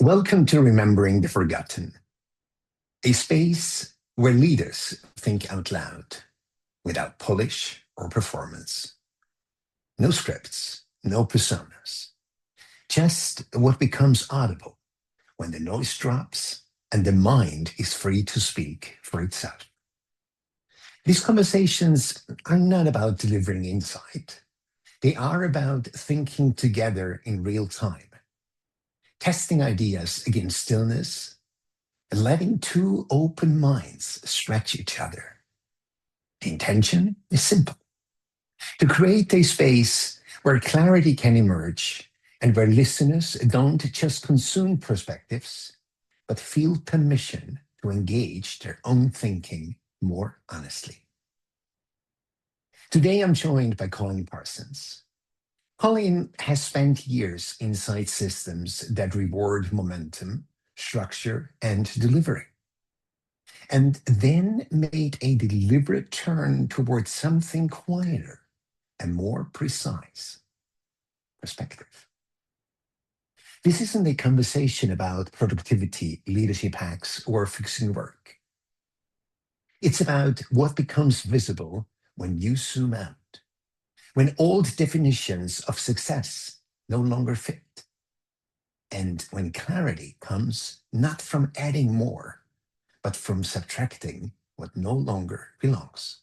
Welcome to Remembering the Forgotten, a space where leaders think out loud without polish or performance. No scripts, no personas, just what becomes audible when the noise drops and the mind is free to speak for itself. These conversations are not about delivering insight, they are about thinking together in real time, testing ideas against stillness and letting two open minds stretch each other. The intention is simple: to create a space where clarity can emerge and where listeners don't just consume perspectives, but feel permission to engage their own thinking more honestly. Today, I'm joined by Colin Parsons. Colin has spent years inside systems that reward momentum, structure, and delivery, and then made a deliberate turn towards something quieter and more precise: perspective. This isn't a conversation about productivity, leadership hacks, or fixing work. It's about what becomes visible when you zoom out, when old definitions of success no longer fit, and when clarity comes not from adding more, but from subtracting what no longer belongs.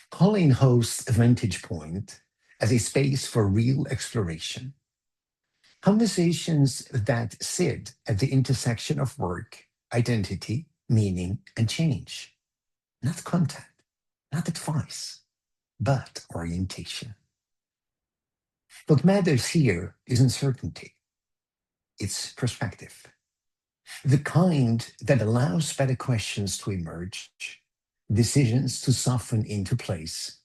Colin hosts Vantage Point as a space for real exploration. Conversations that sit at the intersection of work, identity, meaning, and change. Not content, not advice, but orientation. What matters here isn't certainty, it's perspective. The kind that allows better questions to emerge, decisions to soften into place,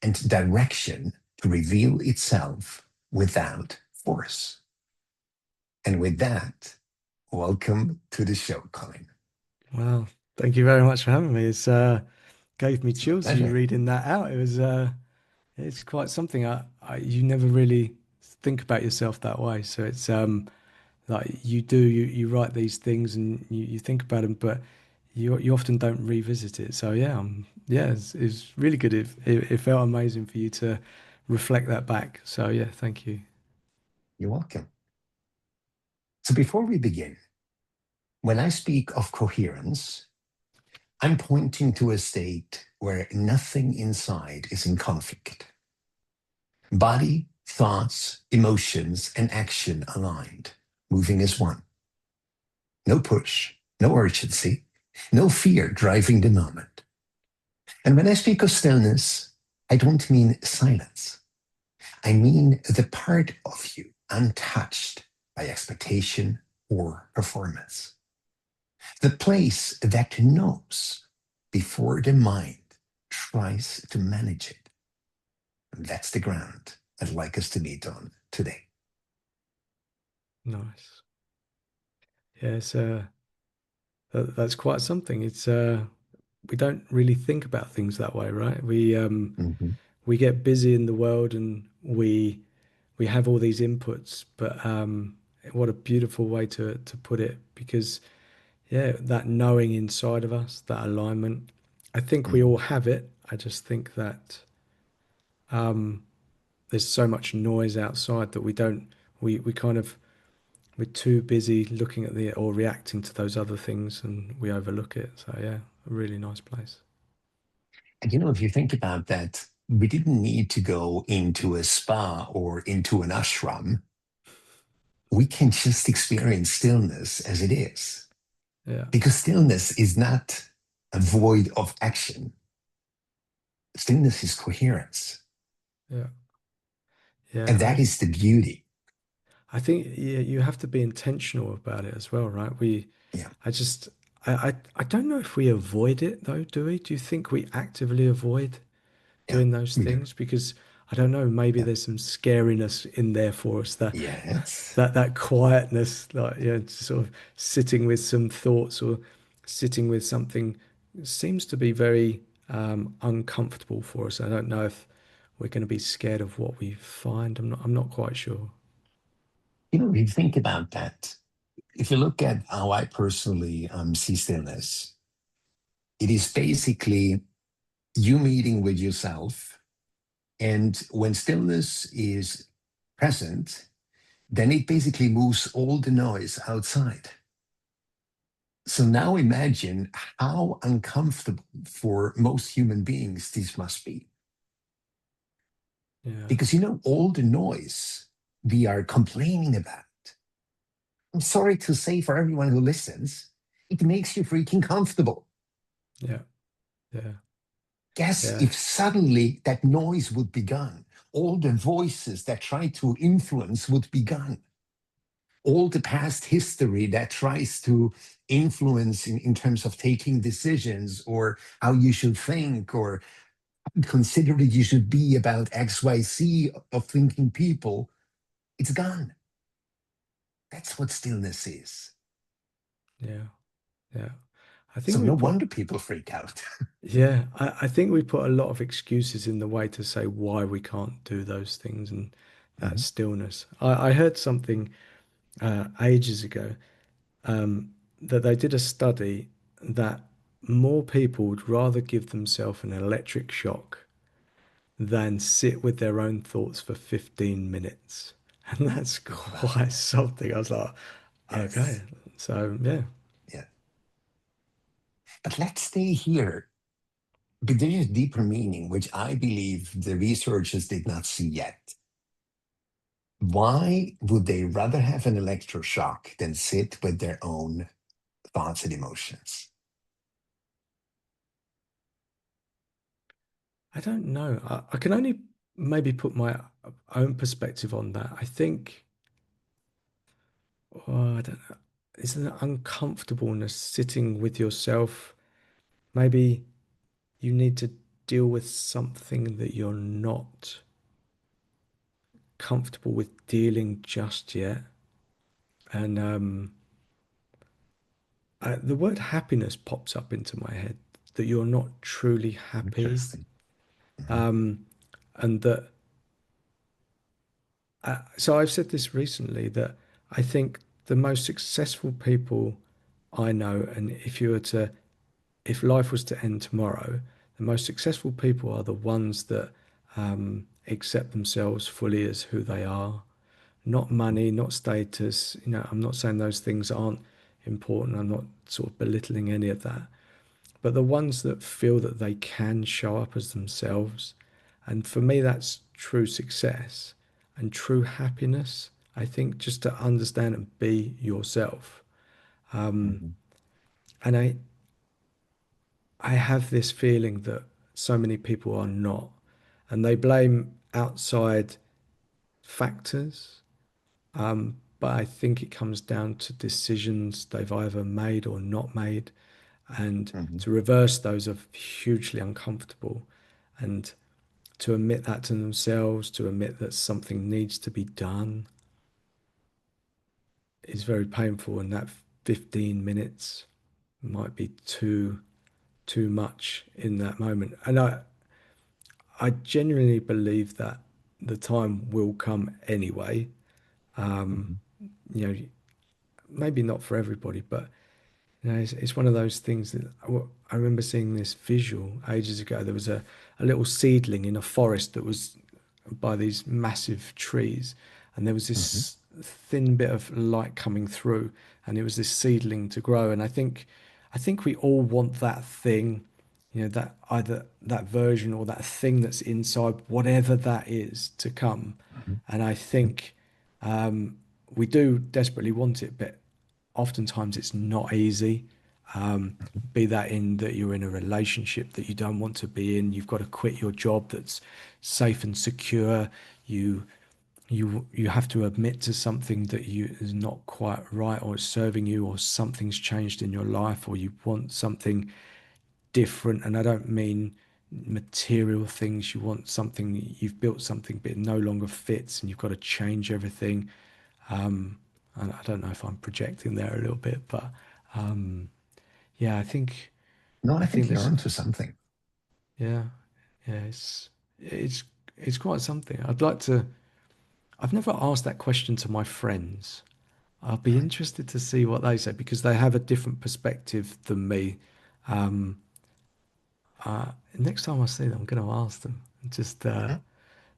and direction to reveal itself without force. And with that, welcome to the show, Colin. Well, thank you very much for having me. It's gave me It's my chills you pleasure. reading that out. It's quite something you never really think about yourself that way. So it's like you write these things and you think about them, but you often don't revisit it. So yeah, it's really good. It felt amazing for you to reflect that back. So yeah, thank you. You're welcome. So before we begin, when I speak of coherence, I'm pointing to a state where nothing inside is in conflict. Body, thoughts, emotions, and action aligned, moving as one. No push, no urgency, no fear driving the moment. And when I speak of stillness, I don't mean silence. I mean the part of you untouched by expectation or performance. The place that knows before the mind tries to manage it. And that's the ground I'd like us to meet on today. Nice. Yeah, that's quite something. It's we don't really think about things that way, right? Mhm. We get busy in the world and we have all these inputs, but what a beautiful way to put it, because yeah, that knowing inside of us, that alignment, I think we all Mhm. have it. I just think that um, there's so much noise outside that we kind of we're too busy looking at the or reacting to those other things and we overlook it. So yeah, a really nice place. And if you think about that, we didn't need to go into a spa or into an ashram. We can just experience stillness as it is. Yeah, Because stillness is not a void of action, stillness is coherence. yeah, yeah. And that is the beauty. I think yeah, you have to be intentional about it as well, right? Yeah. I just, I don't know if we avoid it though, do we? Do you think we actively avoid Yeah. doing those We do. things? Because I don't know, maybe Yeah. there's some scariness in there for us, that Yes. that quietness, like sort of sitting with some thoughts or sitting with something seems to be very uncomfortable for us. I don't know if we're going to be scared of what we find. I'm not quite sure. You think about that. If you look at how I personally see stillness, it is basically you meeting with yourself. And when stillness is present, then it basically moves all the noise outside. So now imagine how uncomfortable for most human beings this must be. Yeah. Because, you know, all the noise we are complaining about, I'm sorry to say for everyone who listens, it makes you freaking comfortable. Yeah. Yeah. Guess Yeah. if suddenly that noise would be gone, all the voices that try to influence would be gone, all the past history that tries to influence in terms of taking decisions or how you should think or consider that you should be about XYZ of thinking people, it's gone. That's what stillness is. Yeah. Yeah. I think So we no put, wonder people freak out. yeah, I think we put a lot of excuses in the way to say why we can't do those things and that Mhm. stillness. I heard something ages ago that they did a study that more people would rather give themselves an electric shock than sit with their own thoughts for 15 minutes. And that's Think about quite it. something. I was like, okay. Yes. So, yeah. Yeah. But let's stay here. But there is deeper meaning, which I believe the researchers did not see yet. Why would they rather have an electroshock than sit with their own thoughts and emotions? I don't know. I can only maybe put my own perspective on that. I think, oh, I don't know. Is an uncomfortableness sitting with yourself? Maybe you need to deal with something that you're not comfortable with dealing just yet. And the word happiness pops up into my head that you're not truly happy. Interesting. Mhm. Um, and that, so I've said this recently that I think the most successful people I know, and if life was to end tomorrow, the most successful people are the ones that accept themselves fully as who they are. Not money, not status. You know, I'm not saying those things aren't important. I'm not sort of belittling any of that. But the ones that feel that they can show up as themselves. And for me, that's true success and true happiness. I think just to understand and be yourself. Mhm. And I have this feeling that so many people are not. And they blame outside factors. But I think it comes down to decisions they've either made or not made. And Mhm. to reverse those are hugely uncomfortable. And to admit that to themselves, to admit that something needs to be done is very painful. And that 15 minutes might be too much in that moment. And I genuinely believe that the time will come anyway. Mhm. You know, maybe not for everybody, but you know, it's one of those things that I remember seeing this visual ages ago. There was a little seedling in a forest that was by these massive trees, and there was Mhm. this thin bit of light coming through, and it was this seedling to grow. And I think we all want that thing, you know, that either that version or that thing that's inside, whatever that is, to come. Mhm. And I think we do desperately want it, but oftentimes it's not easy. Be that in that you're in a relationship that you don't want to be in, you've got to quit your job that's safe and secure. You you have to admit to something that you is not quite right or is serving you, or something's changed in your life, or you want something different. And I don't mean material things. You want something, you've built something, but it no longer fits, and you've got to change everything. And I don't know if I'm projecting there a little bit, but yeah, No, I I think think you're this, onto something. yeah, yeah, it's it's quite something. I'd like to. I've never asked that question to my friends. I'll be interested to see what they say because they have a different perspective than me. Um, Next time I see them, I'm going to ask them and just Mhm.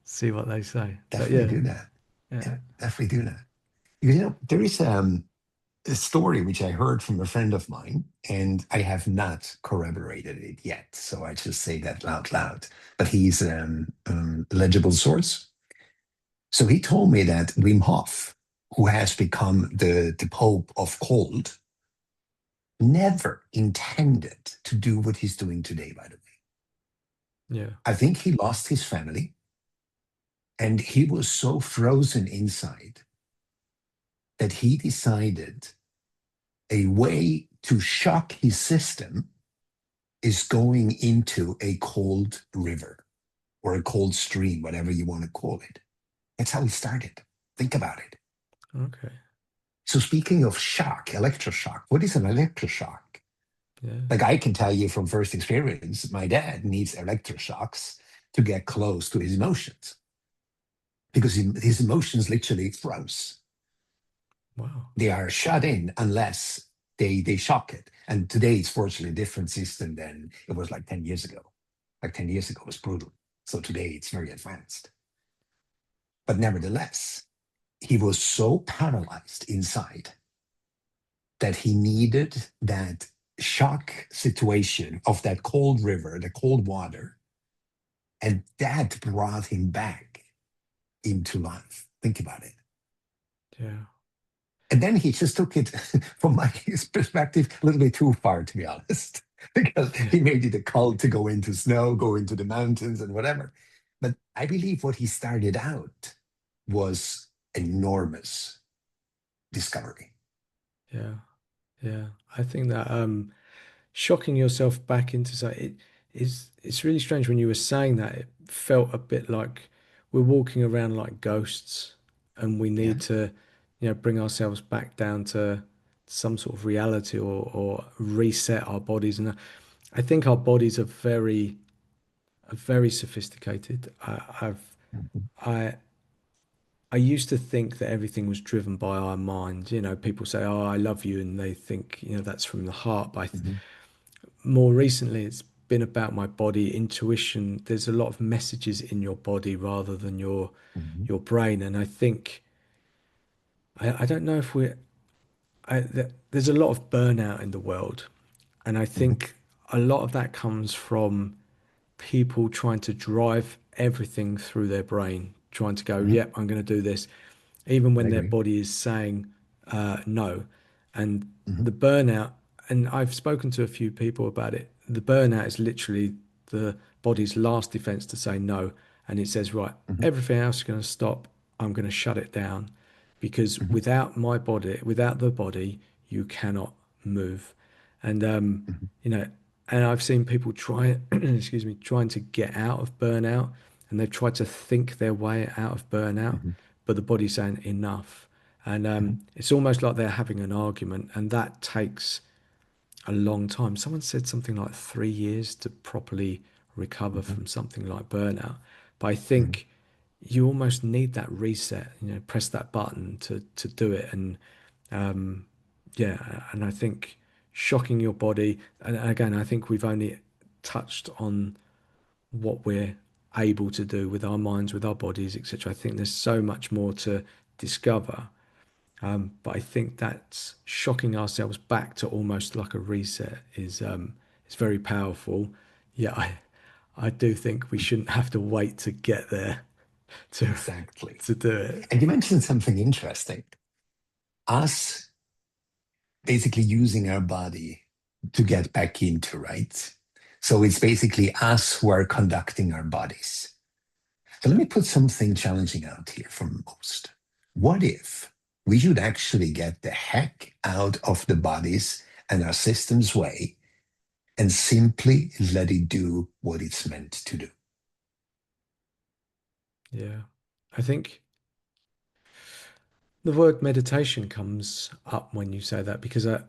see what they say. But Definitely yeah, do that. yeah, Yeah, definitely do that. There is a story which I heard from a friend of mine, and I have not corroborated it yet. So I just say that out loud. But he's a legible source. So he told me that Wim Hof, who has become the Pope of cold, never intended to do what he's doing today, by the way. yeah. I think he lost his family and he was so frozen inside that he decided a way to shock his system is going into a cold river or a cold stream, whatever you want to call it. That's how he started. Think about it. Okay, So, speaking of shock, electroshock, what is an electroshock? yeah. Like I can tell you from first experience, my dad needs electroshocks to get close to his emotions because his emotions literally froze. Wow. They are shut in unless they shock it. And today it's fortunately a different system than it was like 10 years ago. Like 10 years ago was brutal. So today it's very advanced. But nevertheless, he was so paralyzed inside that he needed that shock situation of that cold river, the cold water, and that brought him back into life. Think about it. Yeah. And then he just took it, from my his perspective, a little bit too far, to be honest, because Yeah. he made it a cult to go into snow, go into the mountains, and whatever. But I believe what he started out was enormous discovery. Yeah. Yeah. I think that shocking yourself back into something it's really strange when you were saying that it felt a bit like we're walking around like ghosts and we Yeah. need to bring ourselves back down to some sort of reality or reset our bodies and I think our bodies are very sophisticated. Mhm. I I used to think that everything was driven by our mind. People say, "Oh, I love you," and they think, that's from the heart. But Mhm. more recently, it's been about my body, intuition. There's a lot of messages in your body rather than Mhm. your brain. And I think I don't know if there's a lot of burnout in the world, and I Mhm. think a lot of that comes from people trying to drive everything through their brain, trying to go, Mhm. yep, I'm going to do this, even I when their agree. body is saying no. And Mhm. the burnout, and I've spoken to a few people about it, the burnout is literally the body's last defense to say no. And it says, right, Mhm. everything else is going to stop. I'm going to shut it down because Mhm. without my body, without the body, you cannot move. And Mhm. you know, and I've seen people try, excuse me, trying to get out of burnout, and they've tried to think their way out of burnout, Mhm. but the body's saying enough. And Mhm. it's almost like they're having an argument, and that takes a long time. Someone said something like 3 years to properly recover Mhm. from something like burnout. But I Mhm. think you almost need that reset, press that button to do it. And yeah, and I think shocking your body, and again, I think we've only touched on what we're able to do with our minds, with our bodies, etc. I think there's so much more to discover. But I think that's shocking ourselves back to almost like a reset is very powerful. Yeah, I do think we shouldn't have to wait to get there to Exactly. to do it. And you mentioned something interesting. Us basically using our body to get back into, right? So it's basically us who are conducting our bodies. So let me put something challenging out here for most. What if we should actually get the heck out of the bodies and our system's way and simply let it do what it's meant to do? Yeah, I think the word meditation comes up when you say that because and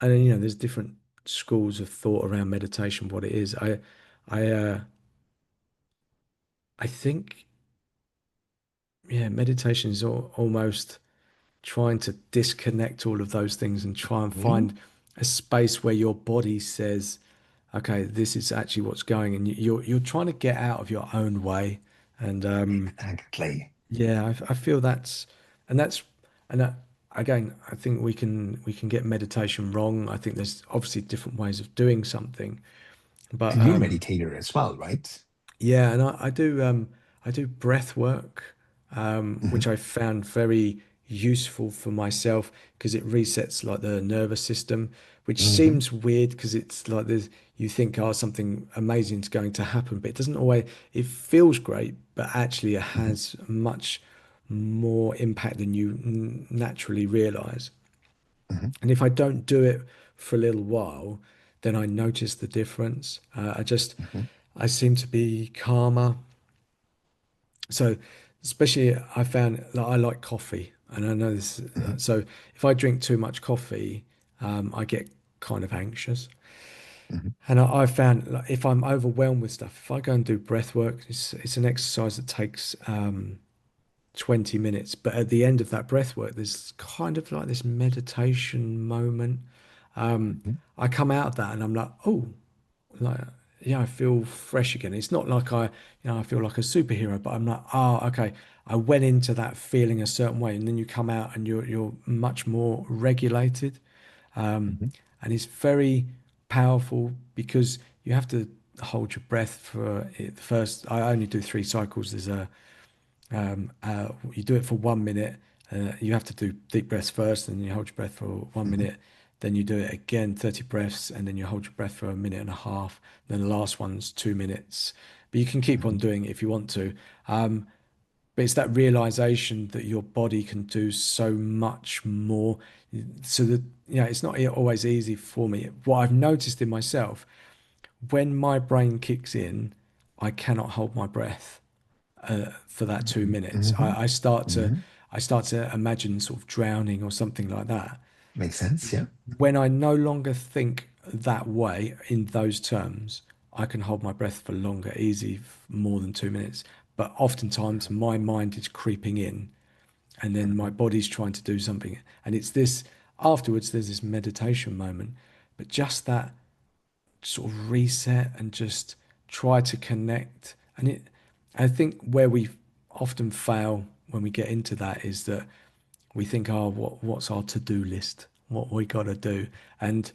there's different schools of thought around meditation, what it is. I I think yeah, meditation is almost trying to disconnect all of those things and try and Mhm. find a space where your body says, okay, this is actually what's going, and you're trying to get out of your own way. And Exactly. yeah, I feel and that's, and that, again, I think we can get meditation wrong. I think there's obviously different ways of doing something, but And you're a meditator as well, right? yeah, and I do breath work, which Hmm. I found very useful for myself because it resets like the nervous system, which Hmm. seems weird because it's like there's you think, oh, something amazing is going to happen, but it doesn't always, it feels great, but actually it Hmm. has much more impact than you naturally realize. Hmm. And if I don't do it for a little while, then I notice the difference. Hmm. I seem to be calmer. So, especially I found that I like coffee, and I know this. Hmm. So, if I drink too much coffee, I get kind of anxious. Hmm. And I found like, if I'm overwhelmed with stuff, if I go and do breath work, it's an exercise that takes 20 minutes. But at the end of that breath work, there's kind of like this meditation moment. Hmm. I come out of that and I'm like, oh, like yeah, I feel fresh again. It's not like I feel like a superhero, but I'm like, oh, okay. I went into that feeling a certain way, and then you come out and you're much more regulated. Hmm. And it's very powerful because you have to hold your breath for it first. I only do 3 cycles. You do it for 1 minute. You have to do deep breaths first, and you hold your breath for one Hmm. minute. Then you do it again, 30 breaths, and then you hold your breath for a minute and a half. Then the last one's 2 minutes. But you can keep on Hmm. doing it if you want to. But it's that realization that your body can do so much more. So that, it's not always easy for me. What I've noticed in myself, when my brain kicks in, I cannot hold my breath for that 2 minutes. Hmm. Hmm. I start to imagine sort of drowning or something like that. Makes sense. Yeah. When I no longer think that way in those terms, I can hold my breath for longer, easy, more than 2 minutes. But oftentimes my mind is creeping in and then my Hmm. body's trying to do something. And it's this afterwards, there's this meditation moment, but just that sort of reset and just try to connect. I think where we often fail when we get into that is that we think, oh, what's our to-do list? What we got to do? And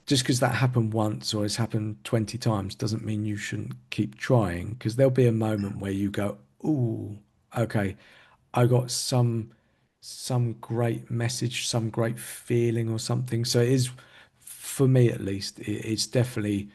just because that happened once or it's happened 20 times doesn't mean you shouldn't keep trying because there'll be a moment where you go, ooh, okay, I got some great message, some great feeling or something. So it is, for me at least, it's definitely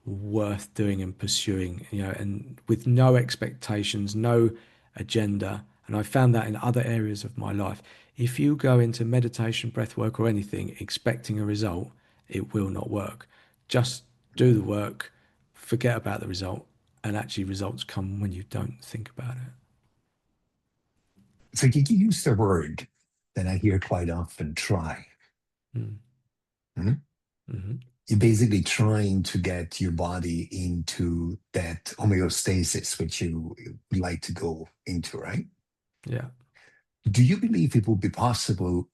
worth doing and pursuing, and with no expectations, no agenda. And I found that in other areas of my life. If you go into meditation, breath work, or anything expecting a result, it will not work. Just do the work, forget about the result, and actually results come when you don't think about it. So you use the word that I hear quite often, try. Mm. Mhm. Hmm. You're basically trying to get your body into that homeostasis, which you would like to go into, right? Yeah. Do you believe it would be possible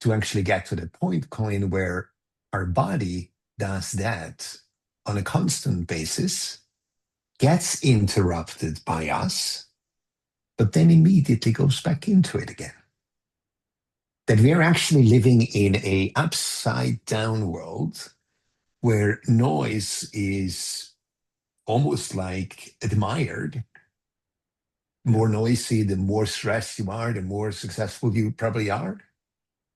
to actually get to the point, Colin, where our body does that on a constant basis, gets interrupted by us, but then immediately goes back into it again? That we're actually living in a upside down world where noise is almost like admired. Yeah. More noisy, the more stressed you are, the more successful you probably are.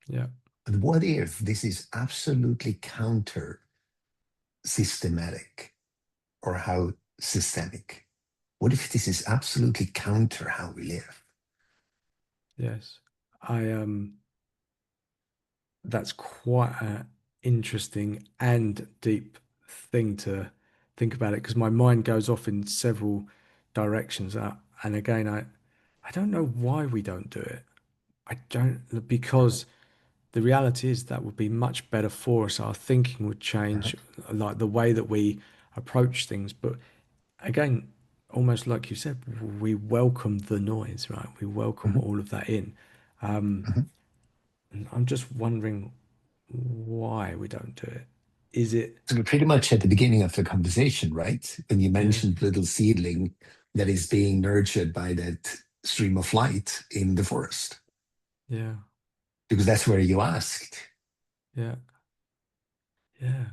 Yeah. But what if this is absolutely counter systematic, or how systemic? What if this is absolutely counter how we live? Yes. I That's quite an interesting and deep thing to think about it because my mind goes off in several directions. And again, I don't know why we don't do it. I don't, because the reality is that would be much better for us. Our thinking would Uh-huh. change, like the way that we approach things. But again, almost like you said, we welcome the noise, right? We welcome Mhm. all of that in. Mhm. And I'm just wondering why we don't do it. Is it, So we're pretty much at the beginning of the conversation, right? When you yeah, mentioned little seedling that is being nurtured by that stream of light in the forest, yeah, because that's where you asked. yeah, yeah.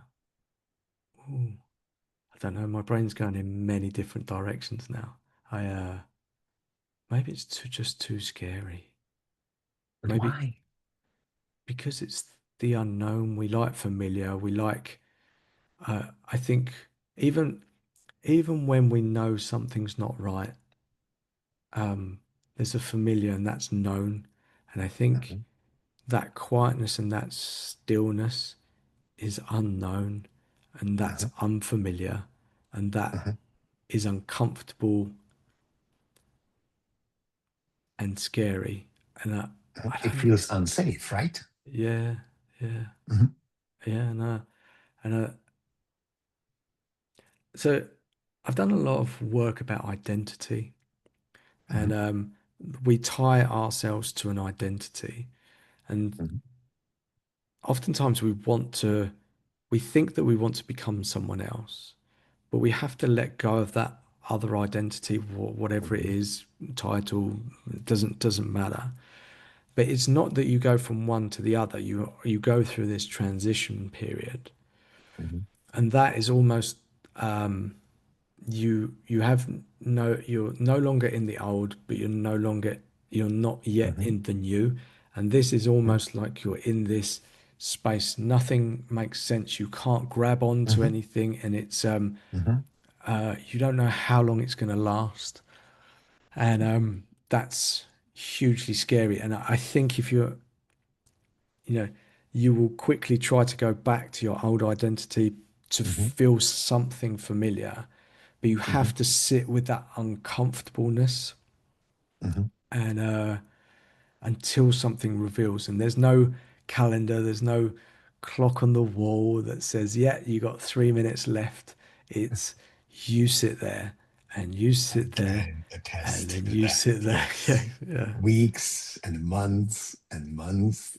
Ooh, I don't know. My brain's going in many different directions now. I maybe it's just too scary. But Maybe why? because it's the unknown. We like familiar. We like. I think even even when we know something's not right, um, there's a familiar and that's known. And I think Mhm, that quietness and that stillness is unknown and that's uh-huh, unfamiliar and that uh-huh, is uncomfortable and scary. And uh-huh. I It don't know. feels unsafe, right? Yeah, yeah, Mhm, yeah. And so I've done a lot of work about identity, and mhm, we tie ourselves to an identity, and mhm, oftentimes we think that we want to become someone else, but we have to let go of that other identity, whatever it mhm, is, title, doesn't matter. But it's not that you go from one to the other. You go through this transition period, mhm, and that is almost you have you're no longer in the old, but you're not yet mhm, in the new, and this is mhm, almost like you're in this space. Nothing makes sense. You can't grab onto mhm, anything, and it's mhm, you don't know how long it's going to last, and that's hugely scary. And I think if you know, you will quickly try to go back to your old identity to mhm, feel something familiar, but you have mhm, to sit with that uncomfortableness mhm, and until something reveals. And there's no calendar, there's no clock on the wall that says, "Yeah, you got 3 minutes left." It's you sit there and you sit there Again, and attest then to you that. sit there. Yeah, Yes. yeah, Weeks and months and months.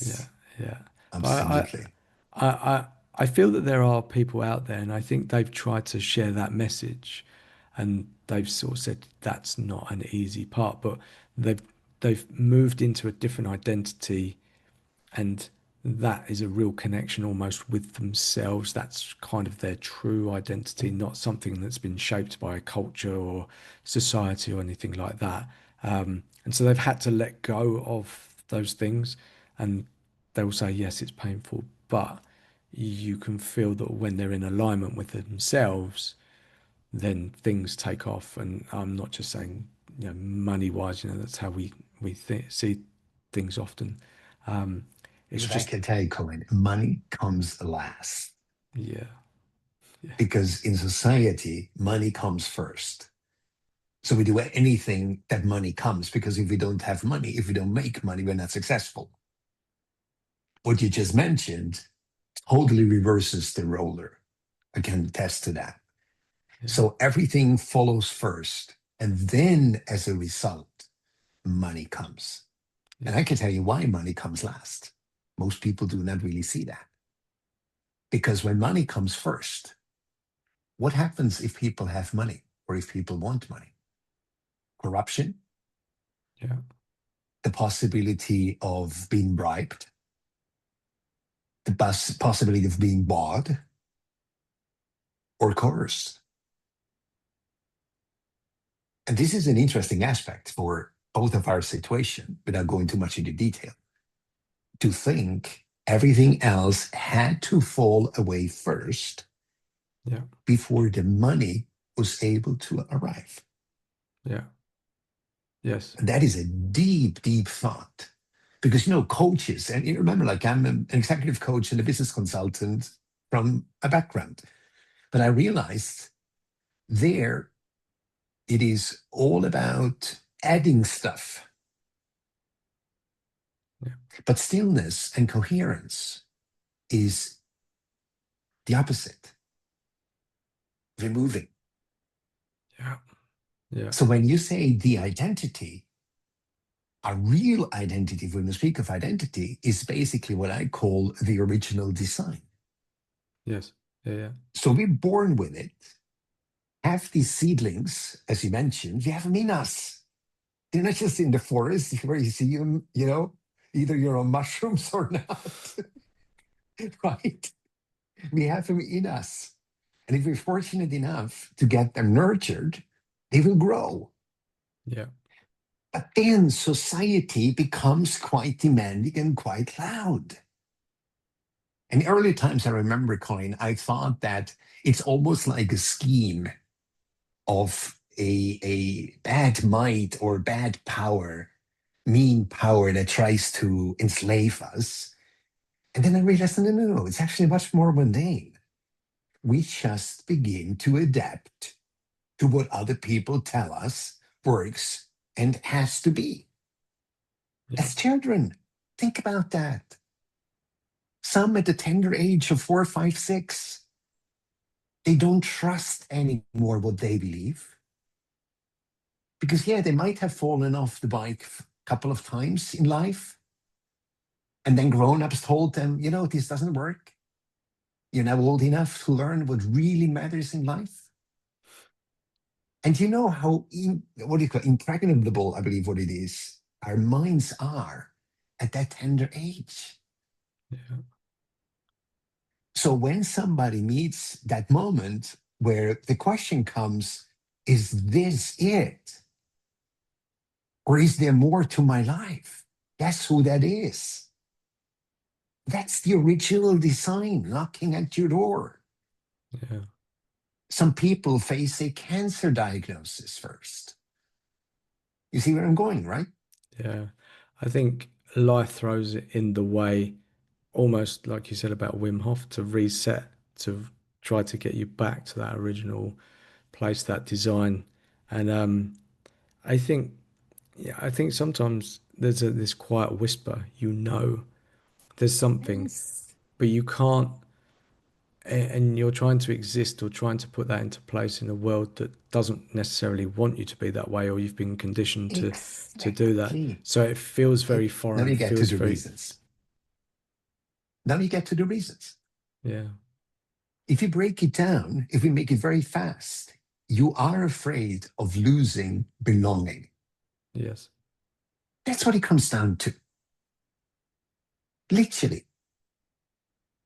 yeah, Yes, yeah. But absolutely. I, I feel that there are people out there, and I think they've tried to share that message, and they've sort of said that's not an easy part, but they've they've moved into a different identity, and that is a real connection almost with themselves. That's kind of their true identity, not something that's been shaped by a culture or society or anything like that. And so they've had to let go of those things, and they'll say, yes, it's painful, but you can feel that when they're in alignment with themselves, then things take off. And I'm not just saying, money wise, that's how see things often. Um, it's Because I just, can tell you, Colin, money comes last. yeah, yeah, Because in society, money comes first. So we do anything that money comes, because if we don't have money, if we don't make money, we're not successful. What you just mentioned totally reverses the roller. I can attest to that. yeah, So everything follows first. And then as a result, money comes. And yeah, I can tell you why money comes last. Most people do not really see that. Because when money comes first, what happens if people have money or if people want money? Corruption, yeah, the possibility of being bribed, the possibility of being bought or coerced. And this is an interesting aspect for both of our situation, without going too much into detail, to think everything else had to fall away first yeah, before the money was able to arrive. yeah, yes, And that is a deep, deep thought. Because, coaches, and you remember, like I'm an executive coach and a business consultant from a background, but I realized there it is all about adding stuff, yeah, but stillness and coherence is the opposite, removing. yeah, yeah, So when you say the identity, A real identity, when we speak of identity, is basically what I call the original design. Yes. Yeah, yeah. So we're born with it. Have these seedlings, as you mentioned, we have them in us. They're not just in the forest where you see them, either you're on mushrooms or not, right? We have them in us. And if we're fortunate enough to get them nurtured, they will grow. Yeah. But then society becomes quite demanding and quite loud. In early times, I remember, Colin, I thought that it's almost like a scheme of a bad might or bad power, mean power that tries to enslave us. And then I realized, no, no, no, it's actually much more mundane. We just begin to adapt to what other people tell us works and has to be. Yeah. As children, think about that. Some at the tender age of 4, 5, 6, they don't trust anymore what they believe. Because, yeah, they might have fallen off the bike a couple of times in life. And then grown ups told them, this doesn't work. You're now old enough to learn what really matters in life. And you know how, what do you call it, impregnable, I believe what it is, our minds are at that tender age. Yeah. So when somebody meets that moment where the question comes, is this it? Or is there more to my life? Guess who that is? That's the original design knocking at your door. Yeah. Some people face a cancer diagnosis first. You see where I'm going, right? Yeah. I think life throws it in the way, almost like you said about Wim Hof, to reset, to try to get you back to that original place, that design. And I think, yeah, I think sometimes there's this quiet whisper, there's something, Yes. but you can't, and you're trying to exist or trying to put that into place in a world that doesn't necessarily want you to be that way, or you've been conditioned to do that. Exactly. So it feels Okay. very Now foreign, we get to feels the very, reasons. Now we get to the reasons. yeah, If you break it down, if we make it very fast, you are afraid of losing belonging. yes, That's what it comes down to. Literally.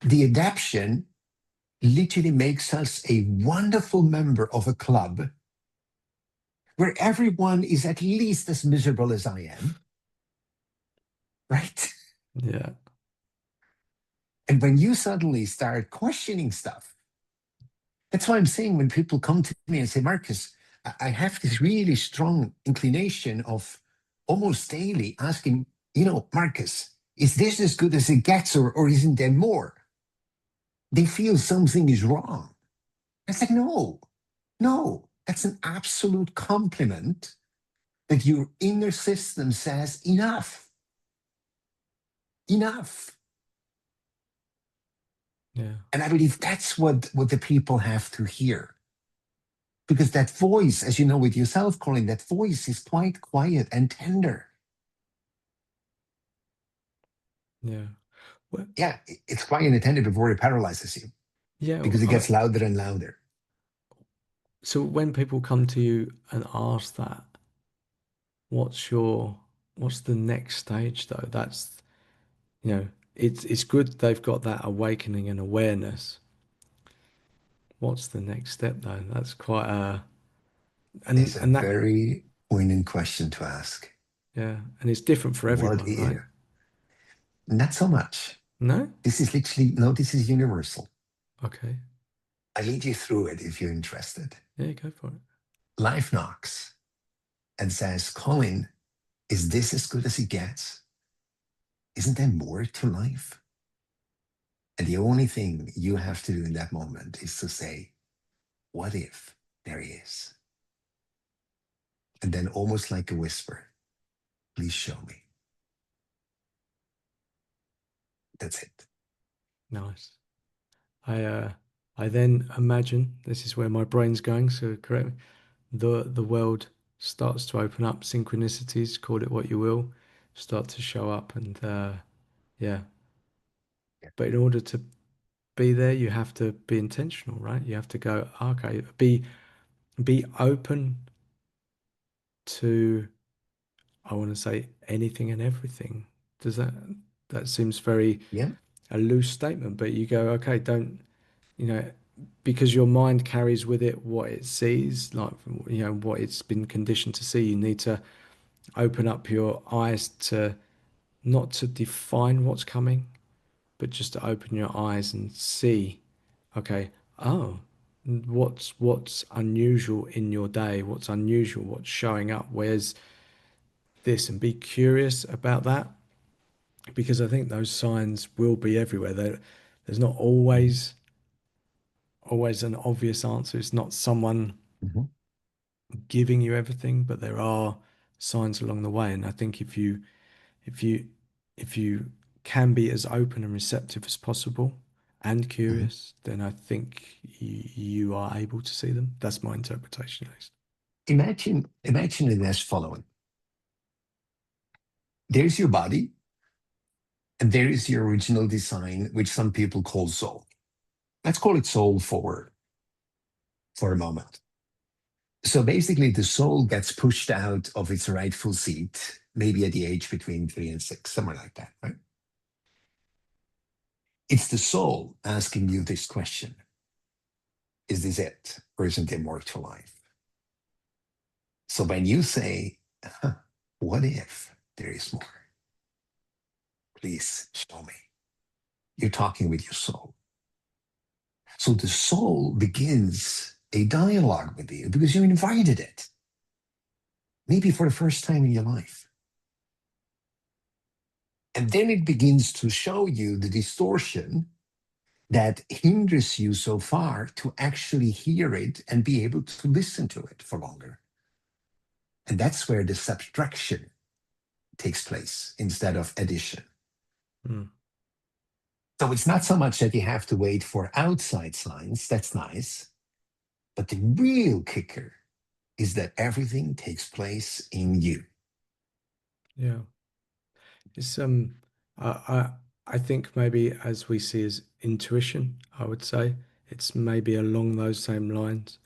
The adaption literally makes us a wonderful member of a club where everyone is at least as miserable as I am, right? yeah, And when you suddenly start questioning stuff, that's why I'm saying when people come to me and say, Marcus, I have this really strong inclination of almost daily asking, Marcus, is this as good as it gets or isn't there more? They feel something is wrong. I said, no, no, that's an absolute compliment that your inner system says enough, enough. yeah, And I believe that's what the people have to hear. Because that voice, as you know with yourself, Colin, that voice is quite quiet and tender. yeah. Well, Yeah, it's quiet and tender before it paralyzes you yeah. because it gets louder and louder. So when people come to you and ask that, what's your, what's the next stage though? That's, it's good they've got that awakening and awareness. What's the next step though? That's quite a, It's a and that, very poignant question to ask. yeah, and it's different for What everyone, if? right? Not so much. No? This is literally, no, this is universal. Okay. I lead you through it if you're interested. Yeah, go for it. Life knocks and says, Colin, is this as good as it gets? Isn't there more to life? And the only thing you have to do in that moment is to say, what if there is? And then, almost like a whisper, please show me. That's it. Nice. I I then imagine this is where my brain's going, so correct me. The world starts to open up, synchronicities, call it what you will. start to show up. And yeah, Yeah. but in order to be there, you have to be intentional, right? You have to go, okay, be open to, I want to say anything and everything. Does that seems very Yeah. a loose statement, but you go, okay, don't, you know, because your mind carries with it what it sees, like, what it's been conditioned to see. You need to open up your eyes to not to define what's coming, but just to open your eyes and see, okay, oh, what's unusual in your day? What's unusual? What's showing up? Where's this? And be curious about that because I think those signs will be everywhere. There's not Mhm. always an obvious answer. It's not someone Mhm. giving you everything, but there are signs along the way. And I think if you if you can be as open and receptive as possible and Mhm. curious, then I think you are able to see them. That's my interpretation, at least. Imagine it as following. There's your body, and there is your original design, which some people call soul. Let's call it soul for a moment. So basically, the soul gets pushed out of its rightful seat, maybe at the age between 3 and 6, somewhere like that, right? It's the soul asking you this question: is this it? Or isn't there more to life? So when you say, huh, what if there is more? Please show me. You're talking with your soul. So the soul begins a dialogue with you because you invited it, maybe for the first time in your life. And then it begins to show you the distortion that hinders you so far to actually hear it and be able to listen to it for longer. And that's where the subtraction takes place instead of addition. Mm. So it's not so much that you have to wait for outside signs, that's nice. But the real kicker is that everything takes place in you. Yeah. It's I I I think maybe as we see as intuition, I would say it's maybe along those same lines.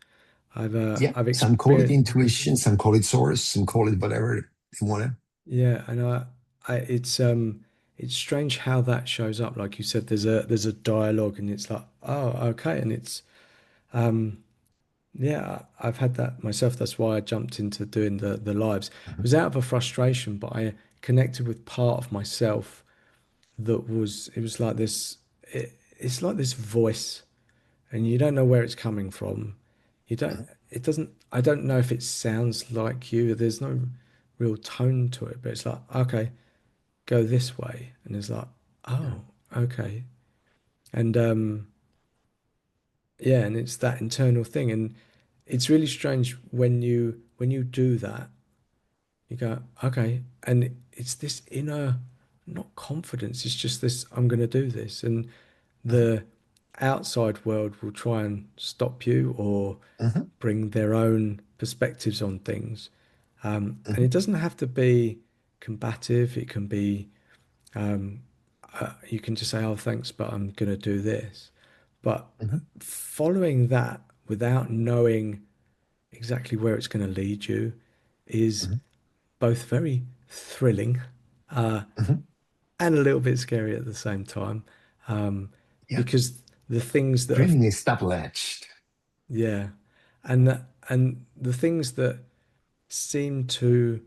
Yeah, I've some call it experienced intuition, some call it source, some call it whatever you want to. yeah, and I it's strange how that shows up. Like you said, there's a dialogue and it's like, oh, okay, and it's yeah, I've had that myself. That's why I jumped into doing the lives. It Mhm. was out of a frustration, but I connected with part of myself that was it was like this it's like this voice and you don't know where it's coming from. You don't it doesn't I don't know if it sounds like you. There's no real tone to it, but it's like, okay, go this way. And it's like, Yeah. oh, okay. And yeah, and it's that internal thing. And it's really strange when you do that, you go, okay. And it's this inner not confidence, it's just this, I'm gonna do this. And Mhm. the outside world will try and stop you or Mhm. bring their own perspectives on things. And Mhm. it doesn't have to be combative. It can be, you can just say, oh, thanks, but I'm going to do this. But Mhm. following that without knowing exactly where it's going to lead you is Mhm. both very thrilling Mhm. and a little bit scary at the same time. Um, Yeah, because the things that have training is double-edged. yeah, and the things that seem to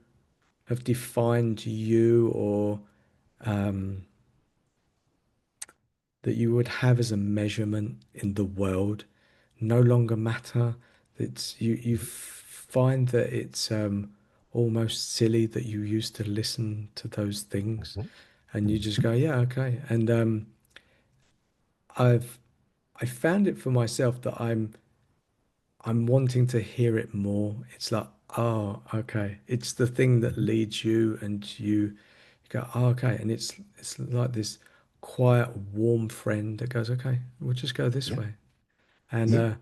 have defined you or that you would have as a measurement in the world no longer matter. It's you Mhm. find that it's almost silly that you used to listen to those things, Mhm. and you just Mhm. go, yeah, okay. And I've I found it for myself that I'm wanting to hear it more. It's like, oh, okay. It's the thing that Mhm. leads you and you go, oh, okay. And it's like this quiet, warm friend that goes, okay, we'll just go this Yeah. way. And Yeah.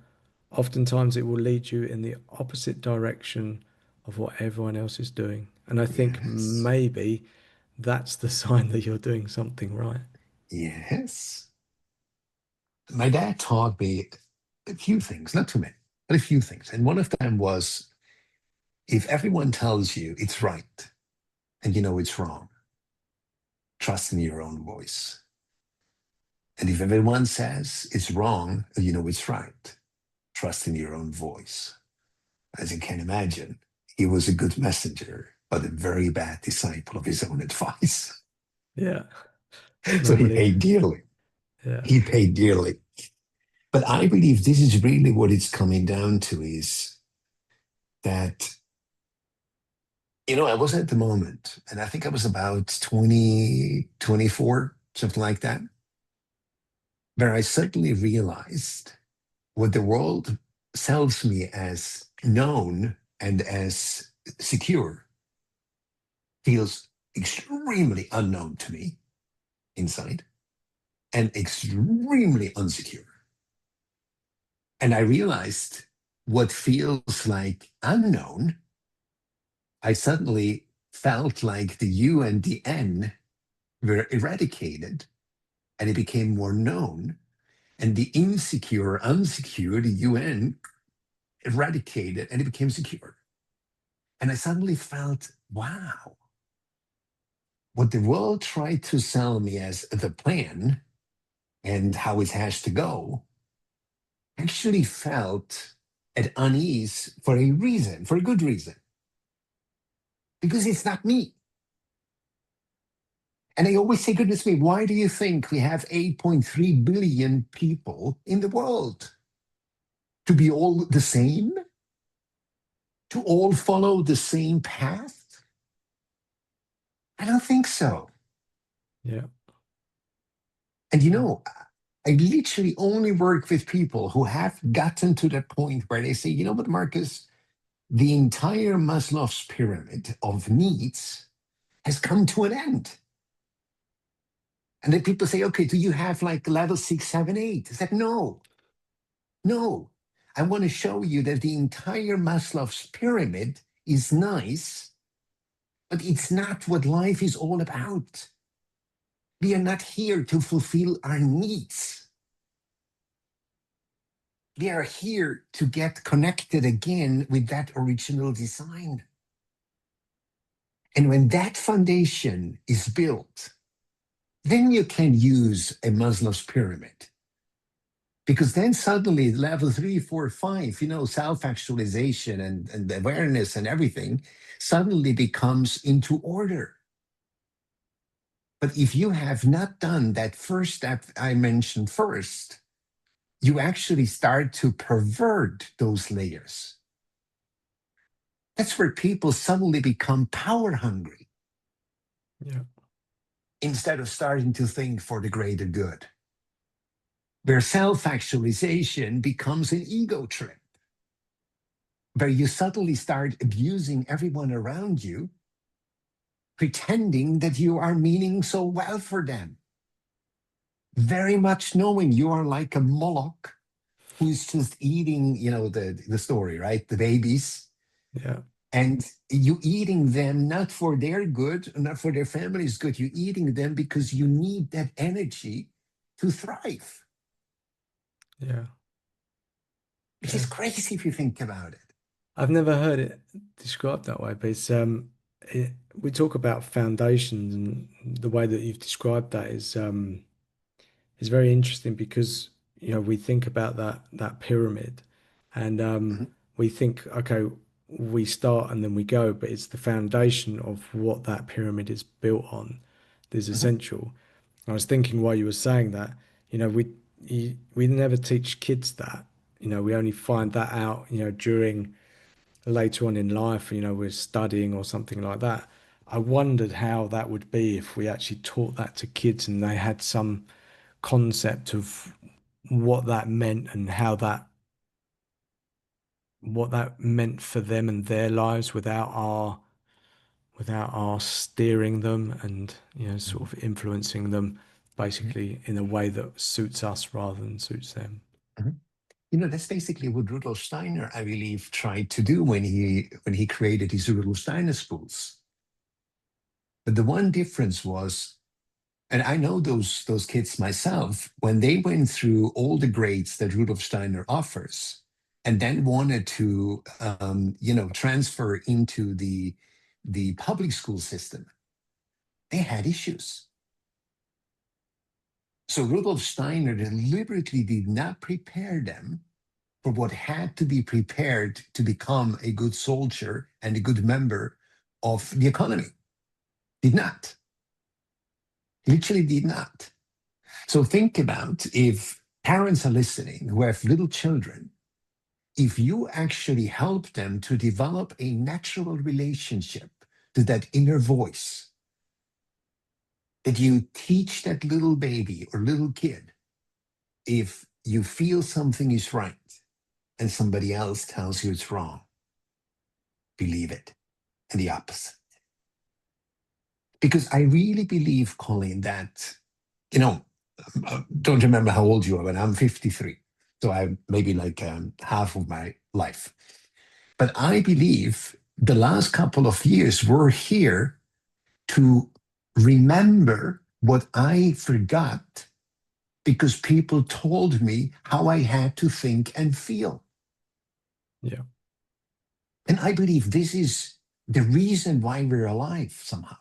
oftentimes it will lead you in the opposite direction of what everyone else is doing. And I think Yes. maybe that's the sign that you're doing something right. Yes. My dad taught me a few things, not too many, but a few things. And one of them was, if everyone tells you it's right and you know it's wrong, trust in your own voice. And if everyone says it's wrong and you know it's right, trust in your own voice. As you can imagine, he was a good messenger, but a very bad disciple of his own advice. Yeah, So he normally. paid dearly. Yeah, He paid dearly. But I believe this is really what it's coming down to, is that, I was at the moment, and I think I was about 20, 24, something like that, where I suddenly realized what the world sells me as known and as secure feels extremely unknown to me inside and extremely unsecure. And I realized what feels like unknown, I suddenly felt like the U and the N were eradicated and it became more known. And the insecure, unsecure, the UN eradicated and it became secure. And I suddenly felt, wow, what the world tried to sell me as the plan and how it has to go actually felt at unease for a reason, for a good reason, because it's not me. And I always say, goodness me, why do you think we have 8.3 billion people in the world? To be all the same? To all follow the same path? I don't think so. yeah, And I literally only work with people who have gotten to that point where they say, you know what, Marcus, the entire Maslow's pyramid of needs has come to an end. And then people say, okay, do you have like level 6, 7, 8? It's like, no, no. I want to show you that the entire Maslow's pyramid is nice, but it's not what life is all about. We are not here to fulfill our needs. We are here to get connected again with that original design. And when that foundation is built, then you can use a Maslow's pyramid. Because then suddenly level 3, 4, 5, self-actualization and awareness and everything suddenly becomes into order. But if you have not done that first step I mentioned first, you actually start to pervert those layers. That's where people suddenly become power hungry yeah, instead of starting to think for the greater good, where self actualization becomes an ego trip, where you suddenly start abusing everyone around you, pretending that you are meaning so well for them, very much knowing you are like a Moloch who's just eating, the story, right? The babies. yeah, And you eating them not for their good, not for their family's good. You're eating them because you need that energy to thrive, yeah, which is yeah. crazy if you think about it. I've never heard it described that way, but we talk about foundations, and the way that you've described that is very interesting because we think about that pyramid, and Mhm, we think, okay, we start and then we go, but it's the foundation of what that pyramid is built on that is mhm, essential. I was thinking while you were saying that, we never teach kids that. We only find that out, during later on in life, we're studying or something like that. I wondered how that would be if we actually taught that to kids and they had some concept of what that meant and how that what that meant for them and their lives without our steering them and sort mhm, of influencing them mhm, basically in a way that suits us rather than suits them. mhm. That's basically what Rudolf Steiner, I believe, tried to do when he created his Rudolf Steiner schools. But the one difference was, and I know those kids myself, when they went through all the grades that Rudolf Steiner offers, and then wanted to, transfer into the public school system, they had issues. So Rudolf Steiner deliberately did not prepare them for what had to be prepared to become a good soldier and a good member of the economy. Did not. Literally did not. So think about, if parents are listening who have little children, if you actually help them to develop a natural relationship to that inner voice, that you teach that little baby or little kid, if you feel something is right and somebody else tells you it's wrong, believe it, and the opposite. Because I really believe, Colin, that, don't remember how old you are, but I'm 53. So I maybe like half of my life. But I believe the last couple of years were here to remember what I forgot, because people told me how I had to think and feel. Yeah. And I believe this is the reason why we're alive somehow.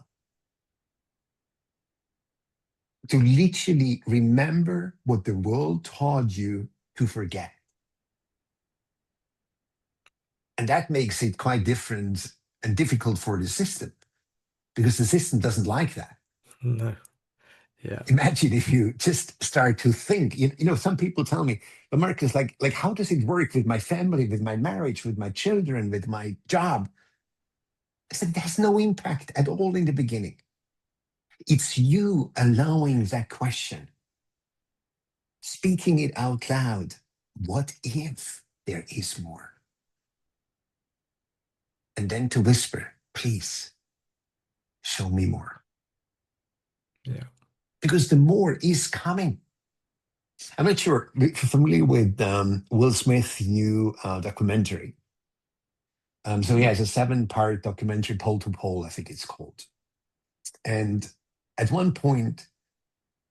To literally remember what the world taught you to forget. And that makes it quite different and difficult for the system, because the system doesn't like that. No. Yeah. Imagine if you just start to think. Some people tell me, but Marcus, like how does it work with my family, with my marriage, with my children, with my job? I said, there's no impact at all in the beginning. It's you allowing that question, speaking it out loud. What if there is more? And then to whisper, please, show me more. Yeah. Because the more is coming. I'm not sure if you're familiar with Will Smith's new documentary. So he has a 7-part documentary, Pole to Pole, I think it's called. And at one point,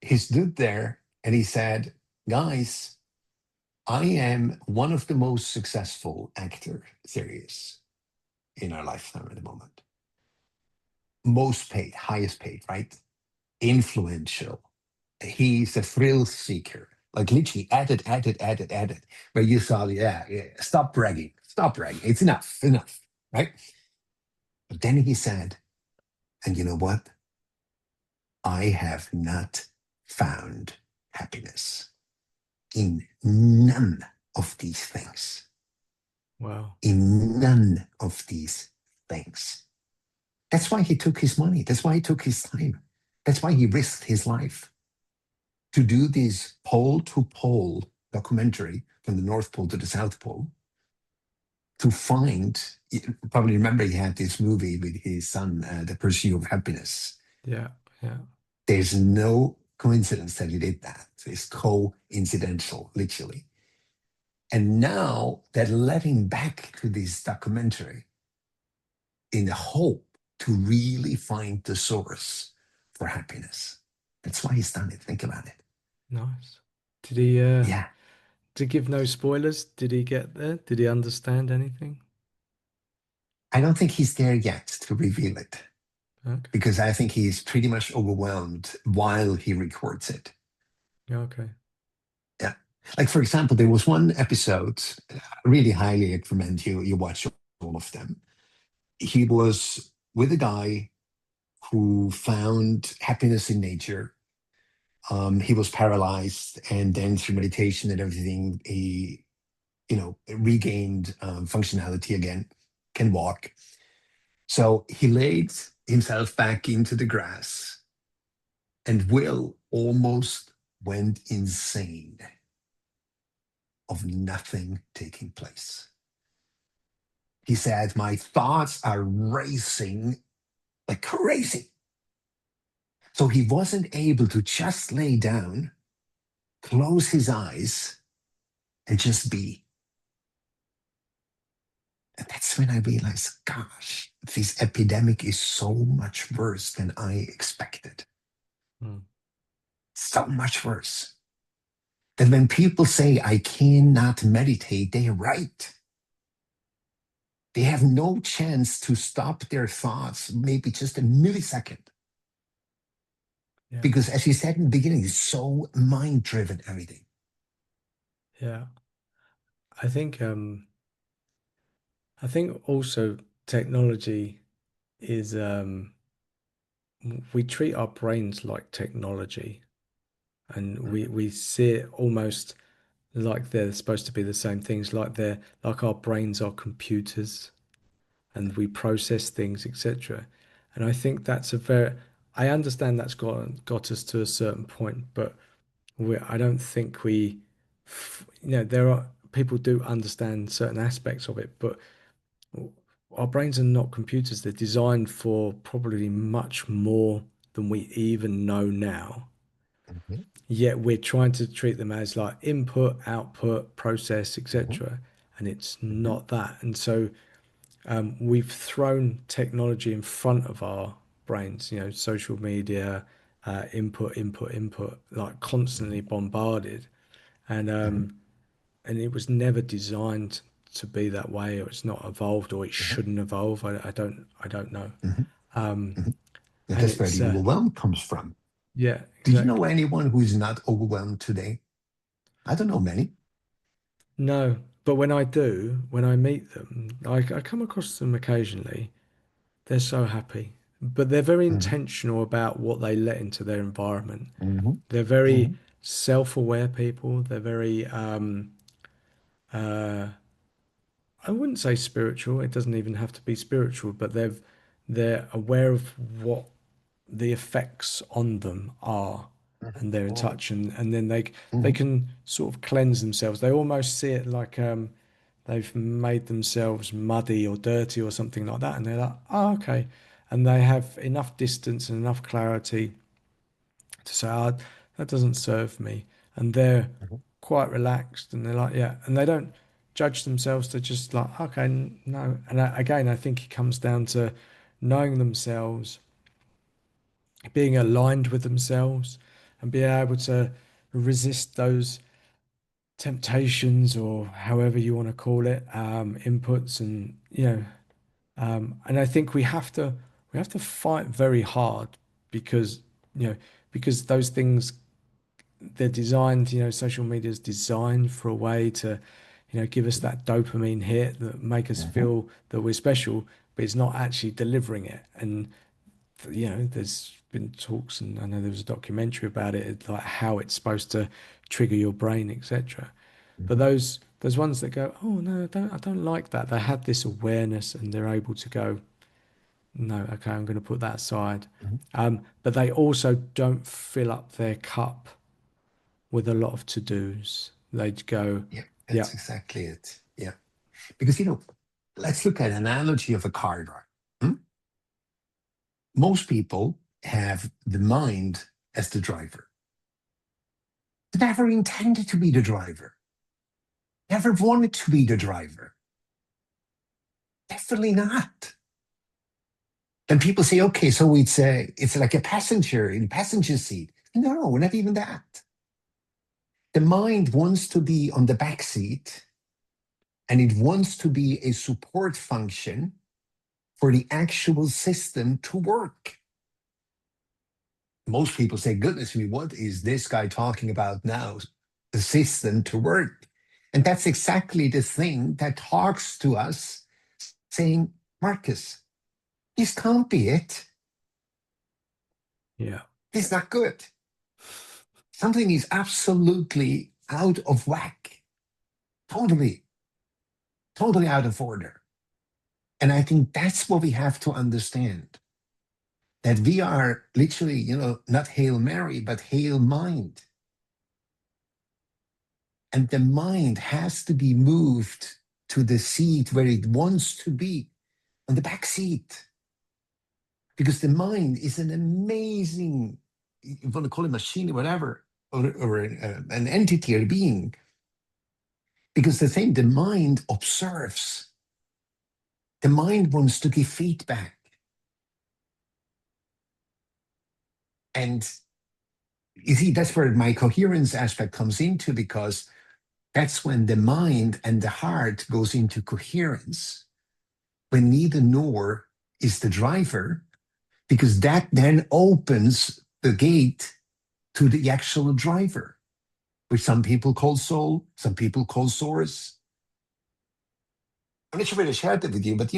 he stood there and he said, guys, I am one of the most successful actor there is in our lifetime at the moment. Most paid, highest paid, right? Influential. He's a thrill seeker. Like literally added. Where you thought, yeah, stop bragging. It's enough, right? But then he said, and you know what? I have not found happiness in none of these things. Wow. In none of these things. That's why he took his money. That's why he took his time. That's why he risked his life to do this pole to pole documentary from the North Pole to the South Pole, to find, you probably remember he had this movie with his son, The Pursuit of Happiness. Yeah. Yeah. There's no coincidence that he did that. It's coincidental, literally. And now they're letting back to this documentary in the hope to really find the source for happiness. That's why he's done it. Think about it. Nice. Did he Yeah. to give no spoilers, did he get there? Did he understand anything? I don't think he's there yet to reveal it, Okay. because I think he's pretty much overwhelmed while he records it. Okay. Yeah. Like, for example, there was one episode, I really highly recommend you watch all of them. He was with a guy who found happiness in nature. He was paralyzed, and then through meditation and everything, he, regained functionality again, can walk. So he laid himself back into the grass, and Will almost went insane of nothing taking place. He said, my thoughts are racing like crazy. So he wasn't able to just lay down, close his eyes, and just be. And that's when I realized, gosh, this epidemic is so much worse than I expected. Mm. So much worse. That when people say I cannot meditate, they're right. They have no chance to stop their thoughts, maybe just a millisecond. Yeah. Because as you said in the beginning, it's so mind-driven, everything. Yeah. I think um I think also technology is we treat our brains like technology, and Mhm, we see it almost like they're supposed to be the same things, like they're like our brains are computers and we process things, etc. And I think that's a very, I understand that's got us to a certain point, but I don't think there are people do understand certain aspects of it, but our brains are not computers. They're designed for probably much more than we even know now. mhm, Yet we're trying to treat them as like input, output, process, mhm, etc. And it's mhm, not that. And so we've thrown technology in front of our brains, social media, input, like constantly mhm, bombarded. And mhm, it was never designed to be that way, or it's not evolved, or it mhm, shouldn't evolve. I don't know. mhm, Um, mhm. And and that's where it's the overwhelm comes from. yeah, Do you know exactly. anyone who is not overwhelmed today? I don't know many. No, but when I do, when I meet them, I come across them occasionally. They're so happy, but they're very Mhm, intentional about what they let into their environment. mhm, They're very mhm, self-aware people. They're very, uh, I wouldn't say spiritual. It doesn't even have to be spiritual, but they're aware of what the effects on them are, mhm, and they're in mhm, touch, and then they mhm, can sort of cleanse themselves. They almost see it like they've made themselves muddy or dirty or something like that, and they're like, oh, okay, and they have enough distance and enough clarity to say, oh, that doesn't serve me, and they're mhm, quite relaxed, and they're like, yeah, and they don't judge themselves. They're just like, okay, no, and again, I think it comes down to knowing themselves, being aligned with themselves, and being able to resist those temptations, or however you want to call it, inputs, and and I think we have to fight very hard, because you know because those things, they're designed, social media is designed for a way to give us that dopamine hit that make us mhm, feel that we're special, but it's not actually delivering it. And there's been talks, and I know there was a documentary about it, like how it's supposed to trigger your brain, etc. But mhm, those ones that go, oh no, I don't like that. They have this awareness, and they're able to go, no, okay, I'm going to put that aside. mhm. But they also don't fill up their cup with a lot of to-dos. They'd go, Yeah, yeah, that's exactly it. Yeah. Because, let's look at an analogy of a car drive. Hmm? Most people have the mind as the driver. Never intended to be the driver. Never wanted to be the driver. Definitely not. Then people say, okay, so it's like a passenger in the passenger seat. No, not even that. The mind wants to be on the back seat, and it wants to be a support function for the actual system to work. Most people say, goodness me, what is this guy talking about now? The system to work. And that's exactly the thing that talks to us, saying, Marcus, this can't be it. yeah, This is not good. Something is absolutely out of whack. Totally, totally out of order. And I think that's what we have to understand, that we are literally, not Hail Mary, but Hail Mind. And the mind has to be moved to the seat where it wants to be, on the back seat. Because the mind is an amazing, you want to call it machine or whatever, or an entity or a being. Because the mind observes. The mind wants to give feedback. And you see, that's where my coherence aspect comes into, because that's when the mind and the heart goes into coherence, when neither nor is the driver, because that then opens the gate to the actual driver, which some people call soul, some people call source. I'm not sure whether I shared that with you, but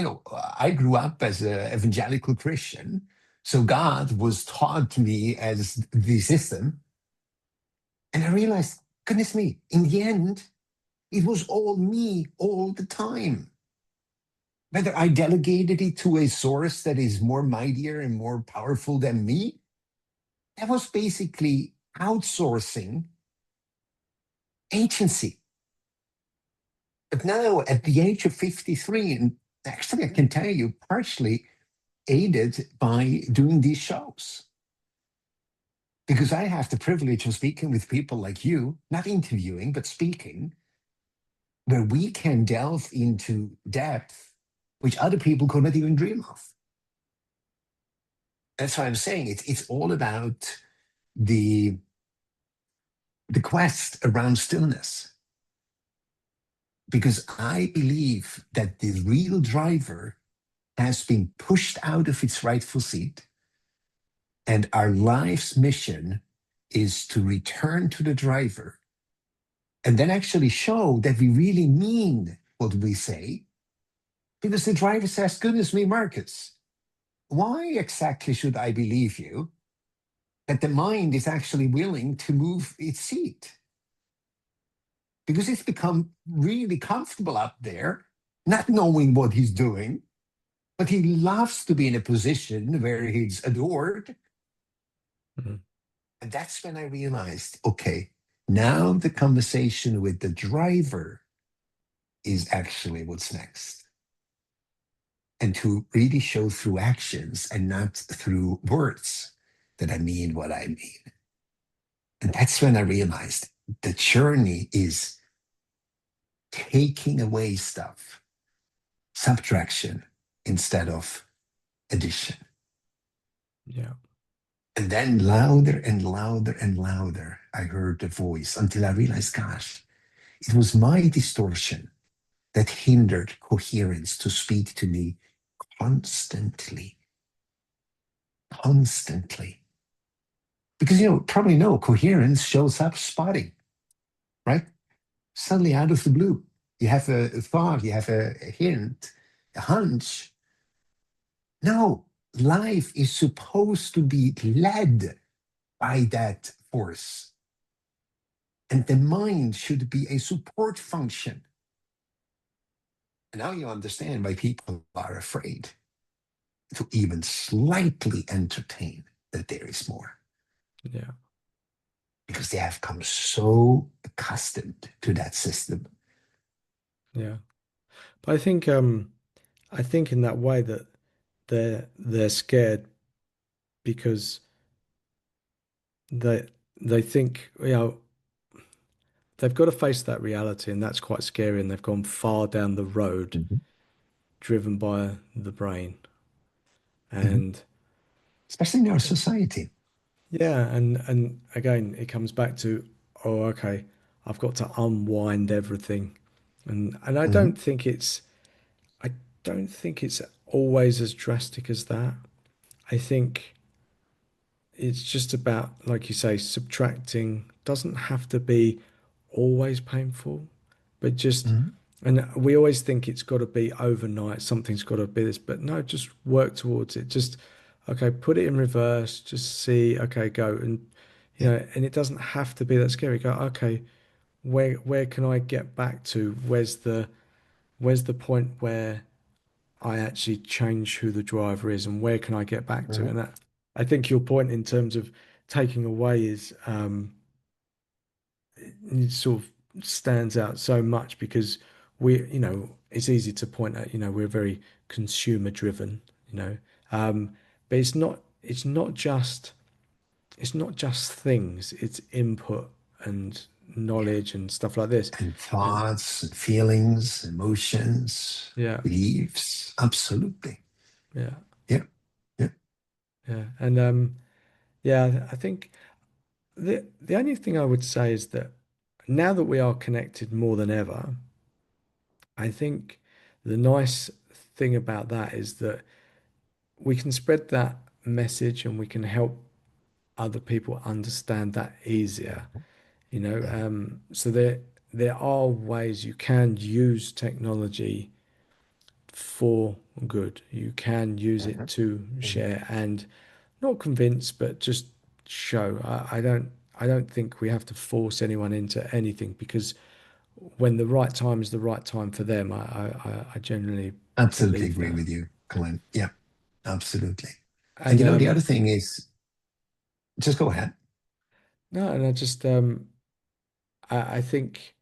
I grew up as an evangelical Christian. So God was taught to me as the system. And I realized, goodness me, in the end, it was all me all the time. Whether I delegated it to a source that is more mightier and more powerful than me, that was basically outsourcing agency. But now, at the age of 53, and actually, I can tell you, partially aided by doing these shows, because I have the privilege of speaking with people like you, not interviewing, but speaking, where we can delve into depth which other people could not even dream of. That's why I'm saying it's all about the quest around stillness, because I believe that the real driver has been pushed out of its rightful seat, and our life's mission is to return to the driver and then actually show that we really mean what we say. Because the driver says, goodness me, Marcus, why exactly should I believe you that the mind is actually willing to move its seat? Because it's become really comfortable up there, not knowing what he's doing, but he loves to be in a position where he's adored. Mhm. And that's when I realized, okay, now the conversation with the driver is actually what's next. And to really show through actions and not through words that I mean what I mean. And that's when I realized the journey is taking away stuff, subtraction instead of addition. Yeah. And then louder and louder and louder, I heard the voice until I realized, gosh, it was my distortion that hindered coherence to speak to me constantly, constantly. Because, probably know coherence shows up spotty, right? Suddenly out of the blue, you have a thought, you have a hint, a hunch. No, life is supposed to be led by that force. And the mind should be a support function. And now you understand why people are afraid to even slightly entertain that there is more, Yeah. because they have come so accustomed to that system. Yeah. But I think in that way that they're scared because they they think, they've got to face that reality, and that's quite scary, and they've gone far down the road Mhm. driven by the brain. Mhm. And Especially in our society. yeah, and again it comes back to, oh, okay, I've got to unwind everything. And Mhm. I don't think it's always as drastic as that. I think it's just about, like you say, subtracting doesn't have to be always painful, but just, Mhm. and we always think it's got to be overnight, something's got to be this, but no, just work towards it. Just, okay, put it in reverse, just see, okay, go. And, Yeah. and it doesn't have to be that scary. Go, okay, where can I get back to? Where's the point where I actually change who the driver is, and where can I get back to? Mhm. And I think your point in terms of taking away is it sort of stands out so much because it's easy to point out, we're very consumer driven, um, but it's not just things, it's input and knowledge and stuff like this. And And thoughts, and feelings, emotions, yeah, beliefs. Absolutely. yeah, Yeah. Yeah. yeah. And yeah, I think the only thing I would say is that now that we are connected more than ever, I think the nice thing about that is that we can spread that message and we can help other people understand that easier, you know. Mhm. So there are ways you can use technology for good. You can use it Mhm. to Mhm. share and not convince, but just show. I don't think we have to force anyone into anything because when the right time is the right time for them, I generally Absolutely believe agree that. with you, Colin. Yeah, absolutely. And And the other thing is, just go ahead. no, and I just I think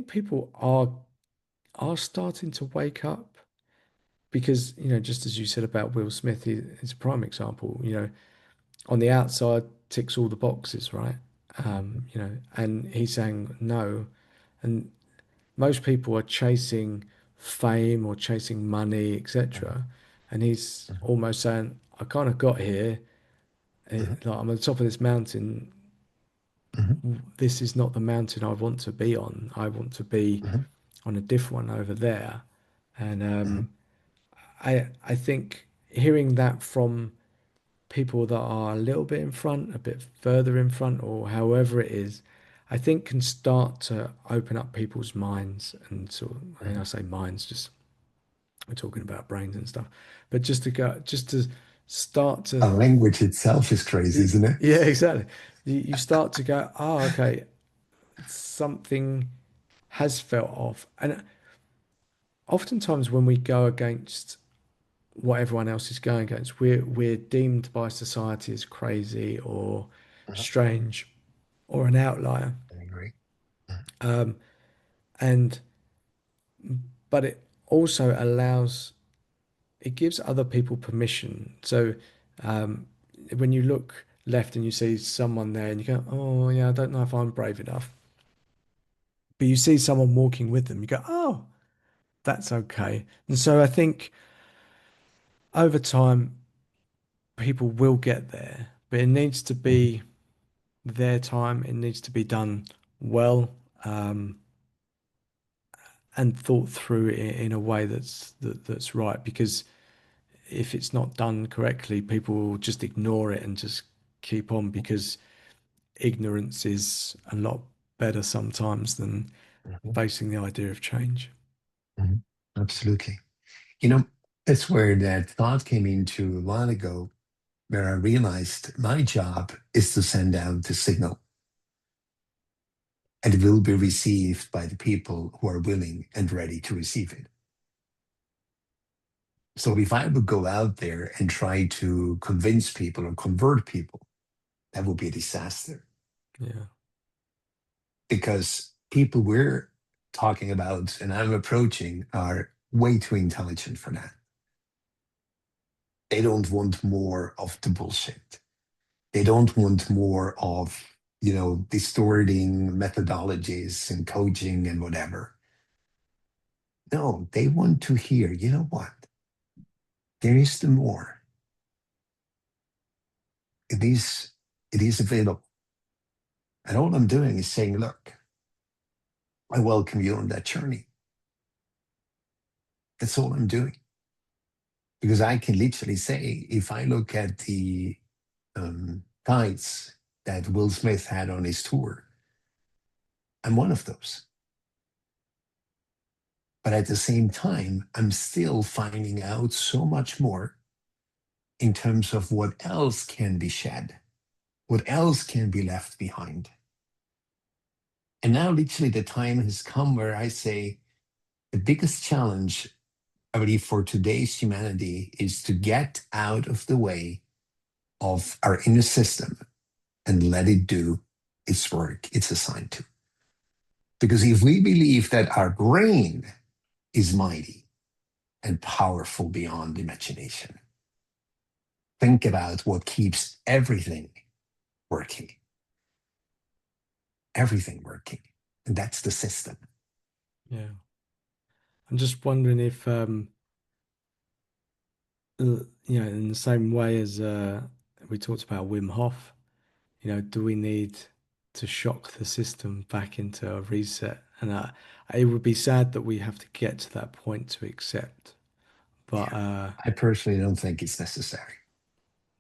people are starting to wake up because, you know, just as you said about Will Smith, he's a prime example. You know, on the outside ticks all the boxes, right? You know, and he's saying no, and most people are chasing fame or chasing money, Mhm. etc. And he's Mhm. almost saying, I kind of got here. Mhm. Like I'm on the top of this mountain. Mhm. This is not the mountain I want to be on. I want to be Mhm. on a different one over there. And Mhm. I think hearing that from people that are a little bit in front, a bit further in front, or however it is, I think can start to open up people's minds and sort of, I mean, I Mhm. say minds, just we're talking about brains and stuff, but just to go, just to start to, A language itself is crazy, isn't it? yeah, exactly. You start to go, oh, okay, something has felt off. And oftentimes when we go against what everyone else is going against, we're deemed by society as crazy or Mhm. strange or an outlier. I agree. Mhm. Um, and but it also allows it gives other people permission. So um, when you look left and you see someone there and you go, oh yeah, I don't know if I'm brave enough. But you see someone walking with them, you go, oh, that's okay. And so I think over time people will get there, but it needs to Mhm. be their time. It needs to be done well, um, and thought through in a way that's right. Because if it's not done correctly, people will just ignore it and just keep on because ignorance is a lot better sometimes than Mhm. facing the idea of change. Mhm. Absolutely. You know, that's where that thought came into a while ago, where I realized my job is to send out the signal, and it will be received by the people who are willing and ready to receive it. So if I would go out there and try to convince people or convert people, that would be a disaster Yeah, because people we're talking about and I'm approaching are way too intelligent for that. They don't want more of the bullshit. They don't want more of, distorting methodologies and coaching and whatever. No, they want to hear, you know what? There is the more. It is, it is available. And all I'm doing is saying, look, I welcome you on that journey. That's all I'm doing. Because I can literally say, if I look at the guides that Will Smith had on his tour, I'm one of those. But at the same time, I'm still finding out so much more in terms of what else can be shed, what else can be left behind. And now, literally, the time has come where I say the biggest challenge, I believe, for today's humanity is to get out of the way of our inner system and let it do its work it's assigned to. Because if we believe that our brain is mighty and powerful beyond imagination, think about what keeps everything working. everything working. And that's the system. Yeah. I'm just wondering if, in the same way as we talked about Wim Hof, do we need to shock the system back into a reset? And it would be sad that we have to get to that point to accept. But Yeah. I personally don't think it's necessary.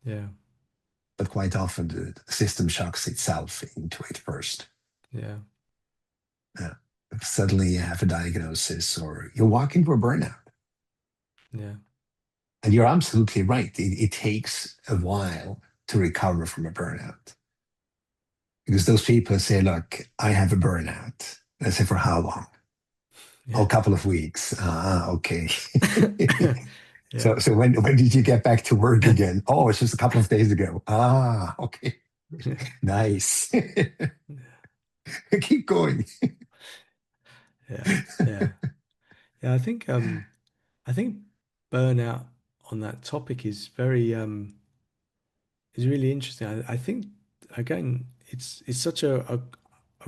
yeah, But quite often the system shocks itself into it first. yeah, Uh, Suddenly you have a diagnosis or you walk into a burnout. yeah, And you're absolutely right. It takes a while to recover from a burnout. Because those people say, look, I have a burnout. I say, for how long? Oh, yeah. a couple of weeks. Ah, okay. Yeah. So when did you get back to work again? Oh, it's just a couple of days ago. Ah, okay. Yeah. Nice. Keep going. Yeah. Yeah. Yeah. I think burnout on that topic is very is really interesting. I think again it's such a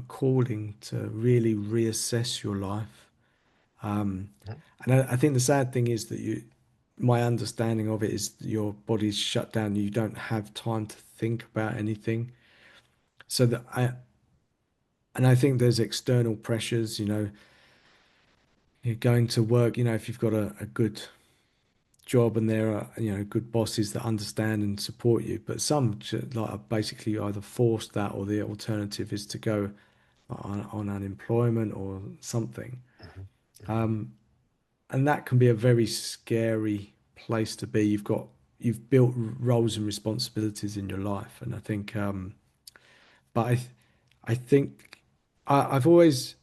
calling to really reassess your life. Um, and I think the sad thing is that my understanding of it is that your body's shut down. You don't have time to think about anything. So and I think there's external pressures, you're going to work, if you've got a good job and there are, good bosses that understand and support you, but some like are basically either forced that or the alternative is to go on unemployment or something. Mhm, mhm, Um, and that can be a very scary place to be. You've built roles and responsibilities in your life, and I think, but I think I've always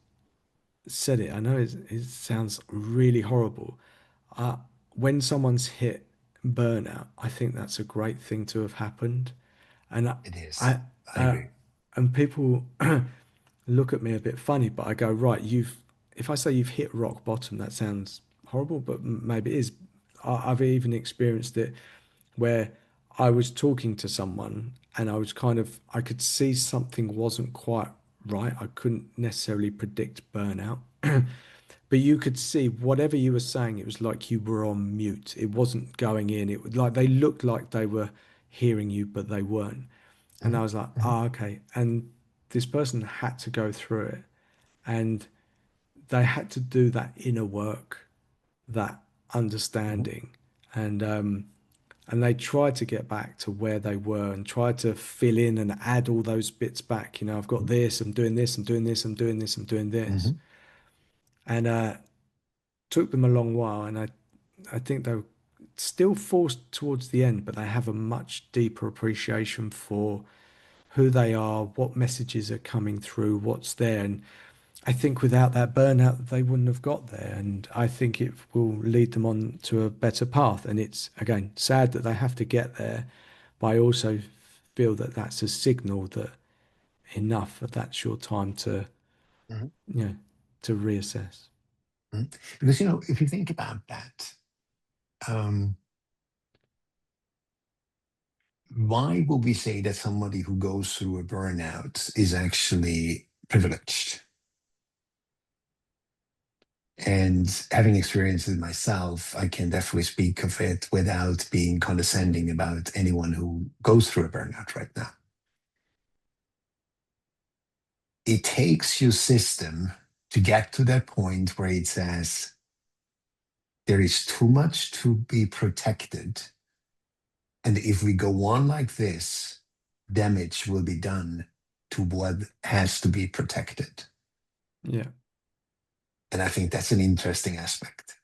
said it. I know it sounds really horrible. Uh, when someone's hit burnout, I think that's a great thing to have happened, and It is. I, I agree. and people look at me a bit funny, but I go, right, if I say you've hit rock bottom, that sounds horrible, but maybe it is. I've even experienced it where I was talking to someone and I could see something wasn't quite right. I couldn't necessarily predict burnout, but you could see whatever you were saying, it was like you were on mute. It wasn't going in. It was like they looked like they were hearing you, but they weren't. And I Mhm, was like, mhm, oh, okay. And this person had to go through it and they had to do that inner work, that mhm, understanding. And they tried to get back to where they were and tried to fill in and add all those bits back. I've got this, I'm doing this, I'm doing this, I'm doing this, I'm doing this. mhm, And took them a long while. And I think they were still forced towards the end, but they have a much deeper appreciation for who they are, what messages are coming through, what's there. And I think without that burnout, they wouldn't have got there. And I think it will lead them on to a better path. And it's, again, sad that they have to get there, but I also feel that that's a signal that enough, that that's your time to, mhm, you know, to reassess. mhm. Because, if you think about that, um, why would we say that somebody who goes through a burnout is actually privileged? And having experienced it myself, I can definitely speak of it without being condescending about anyone who goes through a burnout right now. It takes your system to get to that point where it says there is too much to be protected. And if we go on like this, damage will be done to what has to be protected. Yeah. And I think that's an interesting aspect.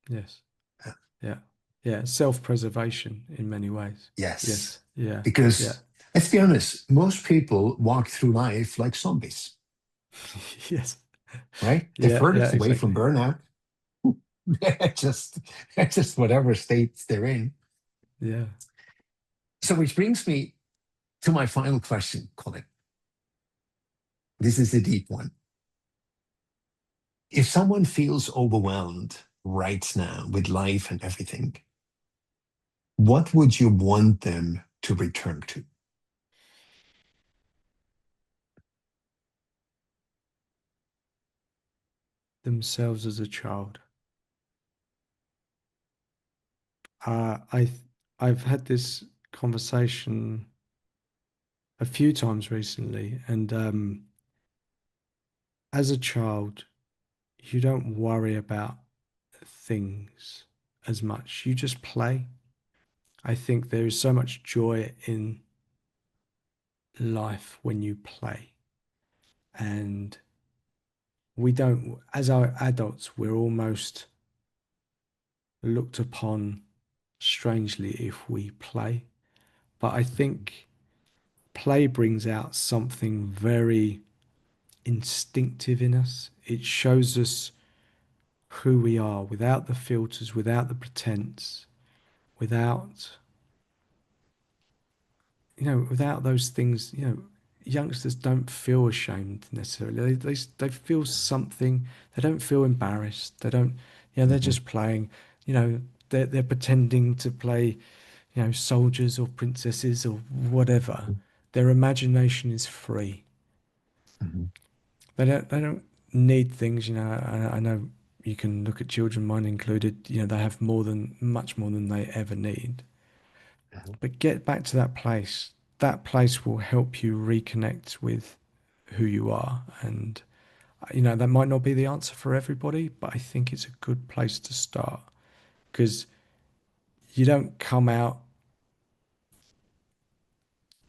Yes. Uh, Yeah. Yeah. Self-preservation in many ways. yes. Yes. Yeah. Yeah. Because let's be honest, most people walk through life like zombies, Yes. right? The Yeah. Yeah. furthest away from Exactly. burnout, just, just whatever state they're in. Yeah. So, which brings me to my final question, Colin. This is a deep one. If someone feels overwhelmed right now with life and everything, what would you want them to return to? themselves as a child. Uh, I I've had this conversation a few times recently, and as a child, you don't worry about things as much. You just play. I think there is so much joy in life when you play, and we don't, as our adults, we're almost looked upon strangely if we play. But I think play brings out something very instinctive in us. It shows us who we are without the filters, without the pretense, without, without those things, youngsters don't feel ashamed necessarily. They feel something. They don't feel embarrassed. They don't, they're Mhm. just playing, you know, they're pretending to play, soldiers or princesses or whatever. Their imagination is free. Mhm. They don't need things, I know you can look at children, mine included, they have much more than they ever need. Mhm. But get back to that place. That place will help you reconnect with who you are. And, that might not be the answer for everybody, but I think it's a good place to start because you don't come out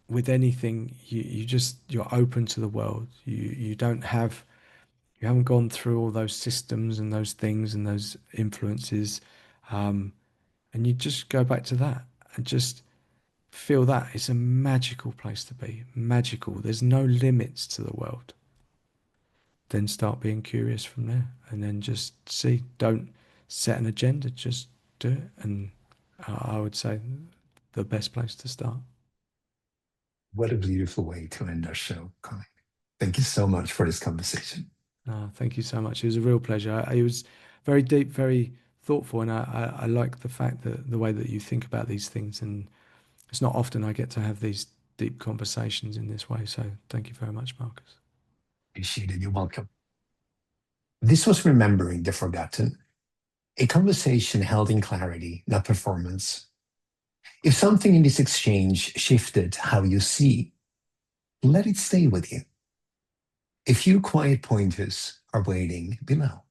with anything. You're open to the world. You haven't gone through all those systems and those things and those influences. And you just go back to that and just feel that it's a magical place to be. Magical. There's no limits to the world. Then start being curious from there and then just see. Don't set an agenda, just do it. And I would say the best place to start. What a beautiful way to end our show, Colin. Thank you so much for this conversation. Thank you so much. It was a real pleasure. It was very deep, very thoughtful, and I like the fact that the way that you think about these things. And it's not often I get to have these deep conversations in this way. So thank you very much, Marcus. Appreciate it. You're welcome. This was Remembering the Forgotten, a conversation held in clarity, not performance. If something in this exchange shifted how you see, let it stay with you. A few quiet pointers are waiting below.